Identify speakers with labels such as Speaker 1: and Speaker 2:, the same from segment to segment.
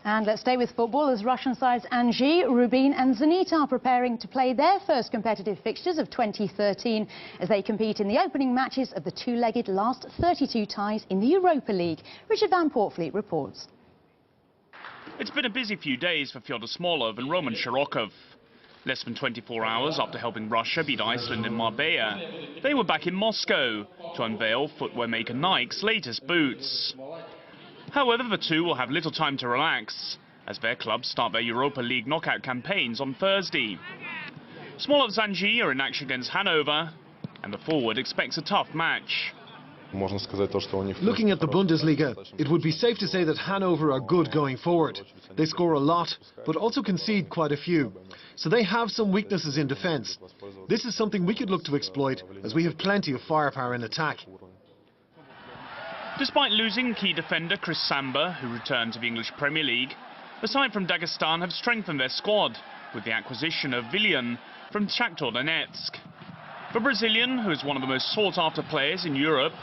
Speaker 1: And let's stay with football as Russian sides Anzhi, Rubin and Zenit are preparing to play their first competitive fixtures of 2013 as they compete in the opening matches of the two-legged last 32 ties in the Europa League. Richard Van Portfleet reports.
Speaker 2: It's been a busy few days for Fyodor Smolov and Roman Shirokov. Less than 24 hours after helping Russia beat Iceland in Marbella, they were back in Moscow to unveil footwear maker Nike's latest boots. However, the two will have little time to relax, as their clubs start their Europa League knockout campaigns on Thursday. Smolov's Anzhi are in action against Hanover, and the forward expects a tough match.
Speaker 3: Looking at the Bundesliga, it would be safe to say that Hanover are good going forward. They score a lot, but also concede quite a few. So they have some weaknesses in defence. This is something we could look to exploit, as we have plenty of firepower in attack.
Speaker 2: Despite losing key defender Chris Samba, who returned to the English Premier League, the side from Dagestan have strengthened their squad with the acquisition of Willian from Shakhtar Donetsk. The Brazilian, who is one of the most sought-after players in Europe,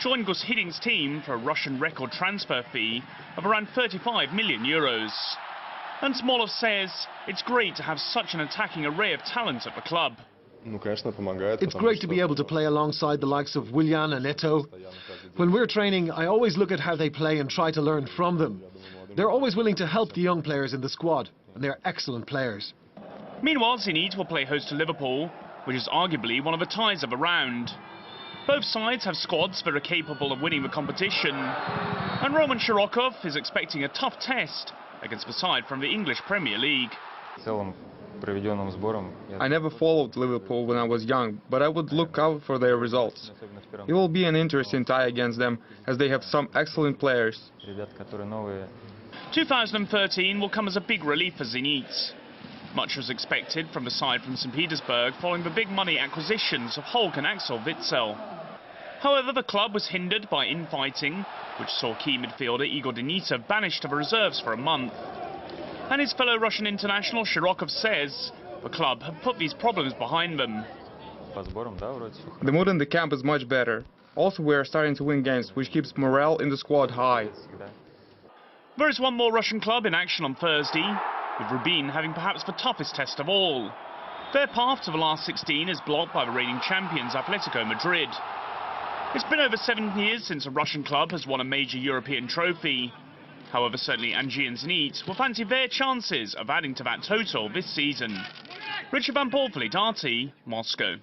Speaker 2: joined Gus Hiddinck's team for a Russian record transfer fee of around 35 million euros. And Smolov says it's great to have such an attacking array of talent at the club.
Speaker 3: It's great to be able to play alongside the likes of Willian and Eto'o. When we're training, I always look at how they play and try to learn from them. They're always willing to help the young players in the squad, and they're excellent players.
Speaker 2: Meanwhile, Zenit will play host to Liverpool, which is arguably one of the ties of the round. Both sides have squads that are capable of winning the competition, and Roman Shirokov is expecting a tough test against the side from the English Premier League.
Speaker 4: I never followed Liverpool when I was young, but I would look out for their results. It will be an interesting tie against them, as they have some excellent players.
Speaker 2: 2013 will come as a big relief for Zenit. Much was expected from the side from St. Petersburg following the big money acquisitions of Hulk and Axel Witsel. However, the club was hindered by infighting, which saw key midfielder Igor Denitov banished to the reserves for a month. And his fellow Russian international Shirokov says the club have put these problems behind them.
Speaker 4: The mood in the camp is much better. Also, we are starting to win games, which keeps morale in the squad high.
Speaker 2: There is one more Russian club in action on Thursday, with Rubin having perhaps the toughest test of all. Their path to the last 16 is blocked by the reigning champions Atletico Madrid. It's been over 7 years since a Russian club has won a major European trophy. However, certainly Anzhi and Zenit will fancy their chances of adding to that total this season. Richard Van Portfleet, RT, Moscow.